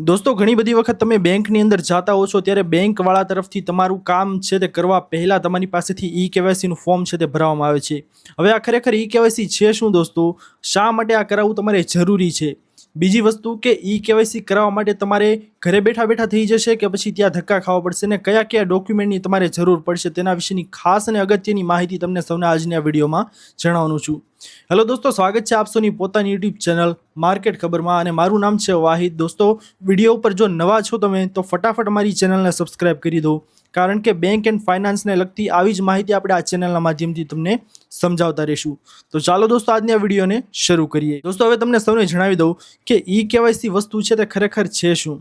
दोस्तों घणी बधी वखत તમે બેંકની અંદર જાતા હો છો ત્યારે બેંકવાળા તરફથી તમારું કામ છે તે કરવા પહેલા તમારી પાસેથી ઈ કેવાયસીનું ફોર્મ છે તે ભરવામાં આવે છે। હવે આ ખરેખર ઈ કેવાયસી છે શું દોસ્તો, શા માટે આ કરાવવું તમારે જરૂરી છે? બીજી વસ્તુ કે ઈ કેવાયસી કરાવવા માટે તમારે ઘરે બેઠા બેઠા થઈ જશે કે પછી ત્યાં ધક્કા ખાવા પડશે ને કયા કયા ડોક્યુમેન્ટની તમારે જરૂર પડશે તેના વિશેની ખાસ અને અગત્યની માહિતી તમને સૌને આજની આ વિડીયોમાં જણાવવાનું છું। હેલો દોસ્તો, સ્વાગત છે આપ સૌની પોતાની યુટ્યુબ ચેનલ માર્કેટ ખબરમાં અને મારું નામ છે વાહિદ। દોસ્તો વિડીયો ઉપર જો નવા છો તમે તો ફટાફટ મારી ચેનલને સબસ્ક્રાઇબ કરી દો, કારણ કે બેંક એન્ડ ફાઇનાન્સને લગતી આવી જ માહિતી આપણે આ ચેનલના માધ્યમથી તમને સમજાવતા રહીશું। તો ચાલો દોસ્તો આજની આ વિડીયોને શરૂ કરીએ। દોસ્તો હવે તમને સૌને જણાવી દઉં કે ઈ કેવાયસી વસ્તુ છે તે ખરેખર છે શું।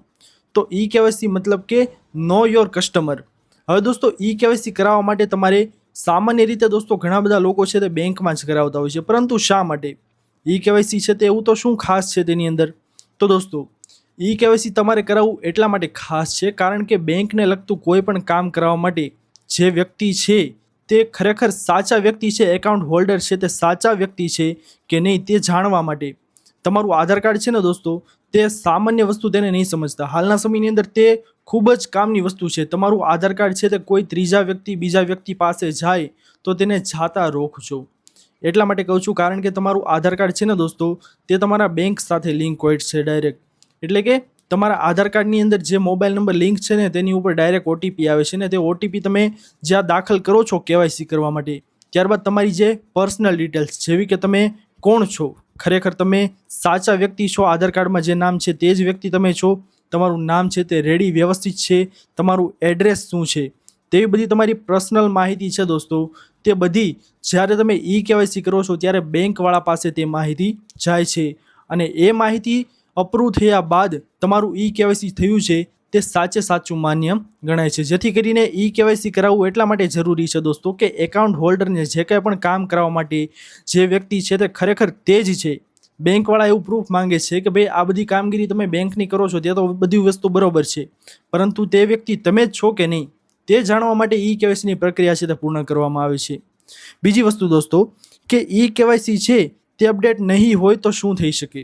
તો ઈ કેવાયસી મતલબ કે નો યોર કસ્ટમર। હવે દોસ્તો ઈ કેવાયસી કરાવવા માટે તમારે સામાન્ય રીતે દોસ્તો ઘણા બધા લોકો છે તે બેંકમાં જ કરાવતા હોય છે, પરંતુ શા માટે ઈ કેવાયસી છે તે એવું તો શું ખાસ છે તેની અંદર? તો દોસ્તો ઈ કેવાયસી તમારે કરાવવું એટલા માટે ખાસ છે કારણ કે બેંકને લગતું કોઈ પણ કામ કરાવવા માટે જે વ્યક્તિ છે તે ખરેખર સાચા વ્યક્તિ છે, એકાઉન્ટ હોલ્ડર છે તે સાચા વ્યક્તિ છે કે નહીં તે જાણવા માટે તમારું આધાર કાર્ડ છે ને દોસ્તો, તે સામાન્ય વસ્તુ તેને નહીં સમજતા। હાલના સમયની અંદર તે ખૂબ જ કામની વસ્તુ છે। તમારું આધાર કાર્ડ છે તે કોઈ ત્રીજા વ્યક્તિ બીજા વ્યક્તિ પાસે જાય તો તેને જાતા રોકજો। એટલા માટે કહું છું કારણ કે તમારું આધાર કાર્ડ છે ને દોસ્તો તે તમારા બેંક સાથે લિંક હોય છે ડાયરેક્ટ, એટલે કે તમારા આધાર કાર્ડની અંદર જે મોબાઈલ નંબર લિંક છે ને તેની ઉપર ડાયરેક્ટ ઓટીપી આવે છે ને તે ઓટીપી તમે જ્યાં દાખલ કરો છો કેવાયસી કરવા માટે, ત્યારબાદ તમારી જે પર્સનલ ડિટેલ્સ જેવી કે તમે કોણ છો, ખરેખર તમે સાચા વ્યક્તિ છો, આધાર કાર્ડમાં જે નામ છે તે જ વ્યક્તિ તમે છો, તમારું નામ છે તે રેડી વ્યવસ્થિત છે, તમારું એડ્રેસ શું છે, તેવી બધી તમારી પર્સનલ માહિતી છે દોસ્તો, તે બધી જ્યારે તમે ઈ કેવાયસી કરો છો ત્યારે બેંકવાળા પાસે તે માહિતી જાય છે અને એ માહિતી અપ્રૂવ થયા બાદ તમારું ઈ કેવાયસી થયું છે તે સાચે સાચું માન્ય ગણાય છે। જેથી કરીને ઈ કેવાયસી કરાવવું એટલા માટે જરૂરી છે દોસ્તો કે એકાઉન્ટ હોલ્ડરને જે કંઈ પણ કામ કરાવવા માટે જે વ્યક્તિ છે તે ખરેખર તે જ છે। બેંકવાળા એવું પ્રૂફ માંગે છે કે ભાઈ આ બધી કામગીરી તમે બેંકની કરો છો તે તો બધી વસ્તુ બરોબર છે, પરંતુ તે વ્યક્તિ તમે જ છો કે નહીં તે જાણવા માટે ઈ કેવાયસીની પ્રક્રિયા છે તે પૂર્ણ કરવામાં આવે છે। બીજી વસ્તુ દોસ્તો કે ઈ કેવાયસી છે તે અપડેટ નહીં હોય તો શું થઈ શકે?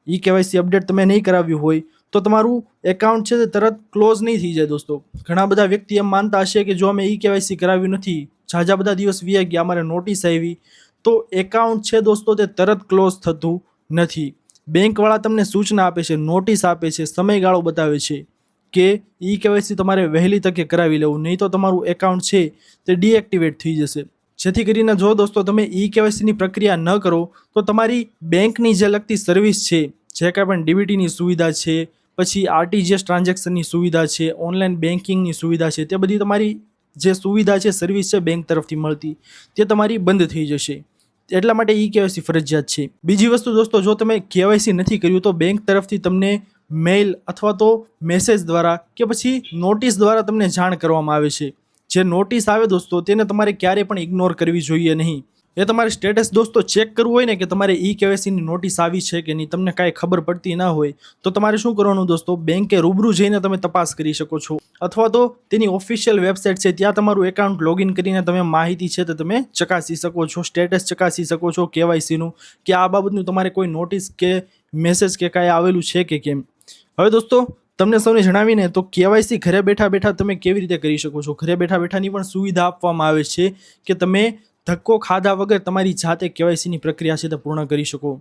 ઈ કેવાયસી અપડેટ તમે નહીં કરાવ્યું હોય તો તમારું એકાઉન્ટ છે તે તરત ક્લોઝ નહીં થઈ જાય દોસ્તો। ઘણા બધા વ્યક્તિ એમ માનતા હશે કે જો અમે ઈ કેવાયસી કરાવ્યું નથી, ઝાઝા બધા દિવસ વીયા ગયા, અમારે નોટિસ આવી, તો એકાઉન્ટ છે દોસ્તો તે તરત ક્લોઝ થતું નથી। બેંકવાળા તમને સૂચના આપે છે, નોટિસ આપે છે, સમયગાળો બતાવે છે કે ઈ કેવાયસી તમારે વહેલી તકે કરાવી લેવું, નહીં તો તમારું એકાઉન્ટ છે તે ડીએક્ટિવેટ થઈ જશે। જેથી કરીને જો દોસ્તો તમે ઈ કેવાયસીની પ્રક્રિયા ન કરો તો તમારી બેંકની જે લગતી સર્વિસ છે, જે કાંઈ પણ ડીબીટીની સુવિધા છે, પછી આરટીજીએસ ટ્રાન્ઝેક્શનની સુવિધા છે, ઓનલાઈન બેન્કિંગની સુવિધા છે, તે બધી તમારી જે સુવિધા છે, સર્વિસ છે બેંક તરફથી મળતી, તે તમારી બંધ થઈ જશે। એટલા માટે ઈ કેવાયસી ફરજિયાત છે। બીજી વસ્તુ દોસ્તો, જો તમે કેવાયસી નથી કર્યું તો બેંક તરફથી તમને મેઇલ અથવા તો મેસેજ દ્વારા કે પછી નોટિસ દ્વારા તમને જાણ કરવામાં આવે છે। જે નોટિસ આવે દોસ્તો તેને તમારે ક્યારેય પણ ઇગ્નોર કરવી જોઈએ નહીં। એ તમારે સ્ટેટસ દોસ્તો ચેક કરવું હોય ને કે તમારે ઈ કેવાયસીની નોટિસ આવી છે કે નહીં, તમને કાંઈ ખબર પડતી ના હોય તો તમારે શું કરવાનું દોસ્તો, બેંકે રૂબરૂ જઈને તમે તપાસ કરી શકો છો, અથવા તો તેની ઓફિશિયલ વેબસાઇટ છે ત્યાં તમારું એકાઉન્ટ લોગિન કરીને તમે માહિતી છે તો તમે ચકાસી શકો છો, સ્ટેટસ ચકાસી શકો છો કેવાયસીનું, કે આ બાબતનું તમારે કોઈ નોટિસ કે મેસેજ કે કાંઈ આવેલું છે કે કેમ। હવે દોસ્તો તમને સૌને જણાવીને તો કેવાયસી ઘરે બેઠા બેઠા તમે કેવી રીતે કરી શકો છો। ઘરે બેઠા બેઠાની પણ સુવિધા આપવામાં આવે છે કે તમે ધક્કો ખાધા વગર તમારી જાતે કેવાયસીની પ્રક્રિયા છે તે પૂર્ણ કરી શકો।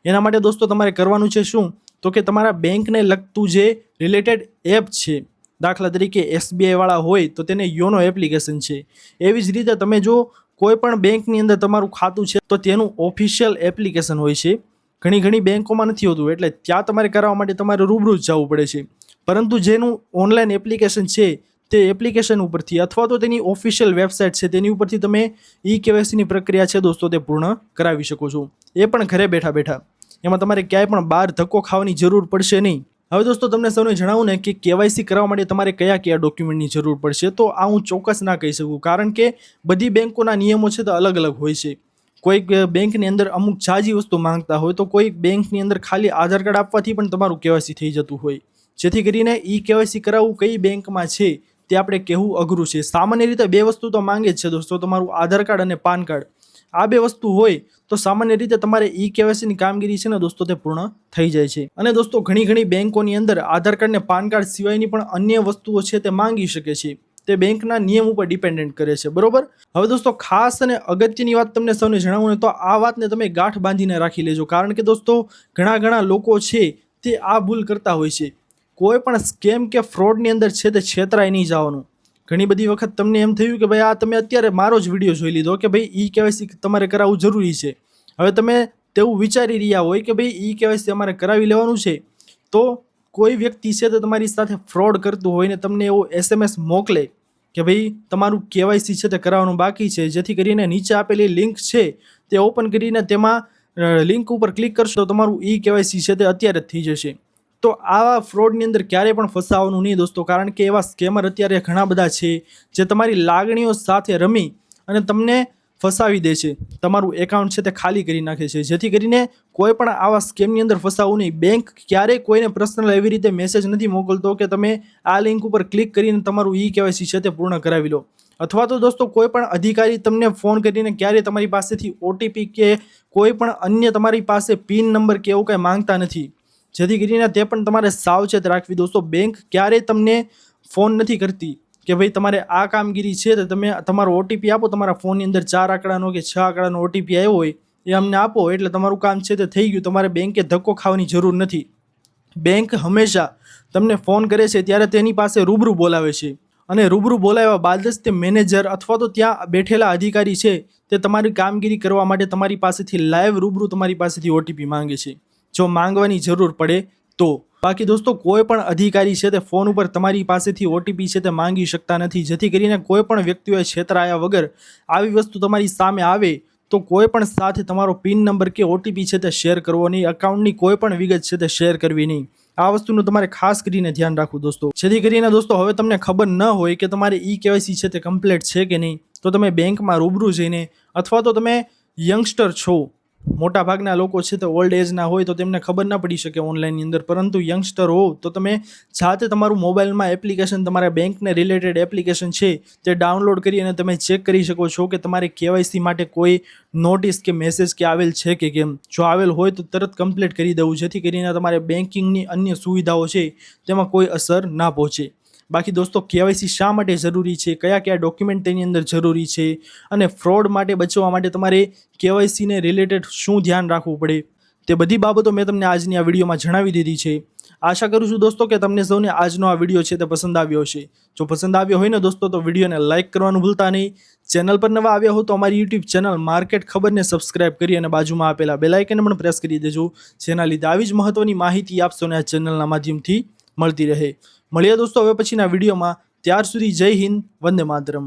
એના માટે દોસ્તો તમારે કરવાનું છે શું, તો કે તમારા બેંકને લગતું જે રિલેટેડ એપ છે, દાખલા તરીકે એસબીઆઈ વાળા હોય તો તેને યોનો એપ્લિકેશન છે, એવી જ રીતે તમે જો કોઈ પણ બેંકની અંદર તમારું ખાતું છે તો તેનું ઓફિશિયલ એપ્લિકેશન હોય છે। ઘણી બેંકોમાં નથી હોતું એટલે ત્યાં તમારે કરાવવા માટે તમારે રૂબરૂ જ જવું પડે છે, પરંતુ જેનું ઓનલાઈન એપ્લિકેશન છે તે એપ્લિકેશન ઉપરથી અથવા તો તેની ઓફિશિયલ વેબસાઇટ છે તેની ઉપરથી તમે ઈ કેવાયસીની પ્રક્રિયા છે દોસ્તો તે પૂર્ણ કરાવી શકો છો, એ પણ ઘરે બેઠા બેઠા। એમાં તમારે ક્યાંય પણ બહાર ધક્કો ખાવાની જરૂર પડશે નહીં। હવે દોસ્તો તમને સૌને જણાવું ને કે કેવાયસી કરાવવા માટે તમારે કયા કયા ડોક્યુમેન્ટની જરૂર પડશે, તો આ હું ચોક્કસ ના કહી શકું કારણ કે બધી બેંકોના નિયમો છે તો અલગ અલગ હોય છે। કોઈક બેંકની અંદર અમુક ઝાઝી વસ્તુ માંગતા હોય તો કોઈક બેંકની અંદર ખાલી આધાર કાર્ડ આપવાથી પણ તમારું કેવાયસી થઈ જતું હોય। જેથી કરીને ઈ કેવાયસી કરાવવું કઈ બેંકમાં છે તે આપણે કહેવું અઘરું છે। સામાન્ય રીતે બે વસ્તુ તો માંગે જ છે દોસ્તો, તમારું આધાર કાર્ડ અને પાન કાર્ડ। આ બે વસ્તુ હોય તો સામાન્ય રીતે તમારે ઈ કેવાયસીની કામગીરી છે ને દોસ્તો તે પૂર્ણ થઈ જાય છે. અને દોસ્તો ઘણી બેંકોની અંદર આધાર કાર્ડ ને પાન કાર્ડ સિવાયની પણ અન્ય વસ્તુઓ છે તે માંગી શકે છે. તે બેંકના નિયમ ઉપર ડિપેન્ડન્ટ કરે છે, બરોબર. હવે દોસ્તો ખાસ અને અગત્યની વાત તમને સૌને જણાવું ને તો આ વાતને તમે ગાંઠ બાંધીને રાખી લેજો, કારણ કે દોસ્તો ઘણા લોકો છે તે આ ભૂલ કરતા હોય છે. કોઈ પણ સ્કેમ કે ફ્રોડની અંદર છે તે છેતરાઈ નહીં જવાનું. ઘણી બધી વખત તમને એમ થયું કે ભાઈ આ તમે અત્યારે મારો જ વિડીયો જોઈ લીધો કે ભાઈ ઈ કેવાયસી તમારે કરાવવું જરૂરી છે. હવે તમે તેવું વિચારી રહ્યા હોય કે ભાઈ ઈ કેવાયસી અમારે કરાવી લેવાનું છે, તો કોઈ વ્યક્તિ છે તો તમારી સાથે ફ્રોડ કરતું હોય ને તમને એવો SMS મોકલે કે ભાઈ તમારું કેવાયસી છે તે કરાવવાનું બાકી છે, જેથી કરીને નીચે આપેલી લિંક છે તે ઓપન કરીને તેમાં લિંક ઉપર ક્લિક કરશો તો તમારું ઈ કેવાયસી છે તે અત્યારે જ થઈ જશે. તો આવા ફ્રોડની અંદર ક્યારેય પણ ફસાવાનું નહીં દોસ્તો, કારણ કે એવા સ્કેમર અત્યારે ઘણા બધા છે જે તમારી લાગણીઓ સાથે રમી અને તમને ફસાવી દે છે. તમારું એકાઉન્ટ છે તે ખાલી કરી નાખે છે. જેથી કરીને કોઈ પણ આવા સ્કેમની અંદર ફસાવું નહીં. બેંક ક્યારેય કોઈને પર્સનલ એવી રીતે મેસેજ નથી મોકલતો કે તમે આ લિંક ઉપર ક્લિક કરીને તમારું ઈ કેવાયસી છે તે પૂર્ણ કરાવી લો. અથવા તો દોસ્તો કોઈ પણ અધિકારી તમને ફોન કરીને ક્યારેય તમારી પાસેથી OTP કે કોઈ પણ અન્ય તમારી પાસે પિન નંબર કે એવું કંઈ માંગતા નથી. જેથી કરીને તે પણ તમારે સાવચેત રાખવી દોસ્તો. બેંક ક્યારેય તમને ફોન નથી કરતી કે ભાઈ તમારે આ કામગીરી છે તો તમે તમારો OTP આપો, તમારા ફોનની અંદર 4 આંકડાનો કે 6 આંકડાનો OTP આવ્યો હોય એ અમને આપો એટલે તમારું કામ છે તે થઈ ગયું. તમારે બેંકે ધક્કો ખાવાની જરૂર નથી. બેંક હંમેશા તમને ફોન કરે છે ત્યારે તેની પાસે રૂબરૂ બોલાવે છે અને રૂબરૂ બોલાવ્યા બાદ જ તે મેનેજર અથવા તો ત્યાં બેઠેલા અધિકારી છે તે તમારી કામગીરી કરવા માટે તમારી પાસેથી લાઈવ રૂબરૂ તમારી પાસેથી OTP માંગે છે, જો માંગવાની જરૂર પડે તો. બાકી દોસ્તો કોઈ પણ અધિકારી છે તે ફોન ઉપર તમારી પાસેથી OTP છે તે માંગી શકતા નથી. જેથી કરીને કોઈ પણ વ્યક્તિઓએ છેતરાયા વગર આવી વસ્તુ તમારી સામે આવે તો કોઈ પણ સાથે તમારો પિન નંબર કે OTP છે તે શેર કરવો નહીં. અકાઉન્ટની કોઈ પણ વિગત છે તે શેર કરવી નહીં. આ વસ્તુનું તમારે ખાસ કરીને ધ્યાન રાખવું દોસ્તો. જેથી કરીને દોસ્તો હવે તમને ખબર ન હોય કે તમારે ઈ કેવાયસી છે તે કમ્પ્લીટ છે કે નહીં, તો તમે બેંકમાં રૂબરૂ જઈને, અથવા તો તમે યંગસ્ટર છો, મોટા ભાગના લોકો છે તો ઓલ્ડ એજના હોય તો તેમને ખબર ના પડી શકે ઓનલાઈનની અંદર, પરંતુ યંગસ્ટર હો તો તમે જાતે તમારું મોબાઈલમાં એપ્લિકેશન, તમારા બેંકને રિલેટેડ એપ્લિકેશન છે તે ડાઉનલોડ કરી અને તમે ચેક કરી શકો છો કે તમારે કેવાયસી માટે કોઈ નોટિસ કે મેસેજ કે આવેલ છે કે કેમ. જો આવેલ હોય તો તરત કમ્પ્લીટ કરી દેવું, જેથી કરીને તમારે બેન્કિંગની અન્ય સુવિધાઓ છે તેમાં કોઈ અસર ના પહોંચે. બાકી દોસ્તો કેવાયસી શા માટે જરૂરી છે, કયા ડોક્યુમેન્ટ તેની અંદર જરૂરી છે અને ફ્રોડ માટે બચવા માટે તમારે કેવાયસીને રિલેટેડ શું ધ્યાન રાખવું પડે, તે બધી બાબતો મેં તમને આજની આ વિડીયોમાં જણાવી દીધી છે. આશા કરું છું દોસ્તો કે તમને સૌને આજનો આ વિડીયો છે તે પસંદ આવ્યો હશે. જો પસંદ આવ્યો હોય ને દોસ્તો તો વિડીયોને લાઇક કરવાનું ભૂલતા નહીં. ચેનલ પર નવા આવ્યા હો તો અમારી YouTube ચેનલ માર્કેટ ખબરને સબસ્ક્રાઇબ કરી અને બાજુમાં આપેલા બેલ આઇકન પણ પ્રેસ કરી દેજો, જેના લીધે આવી જ મહત્વની માહિતી આપ સૌને આ ચેનલના માધ્યમથી મળતી રહે. મળીએ દોસ્તો હવે પછીના વિડીયોમાં. ત્યાર સુધી જય હિન્દ, વંદે માતરમ.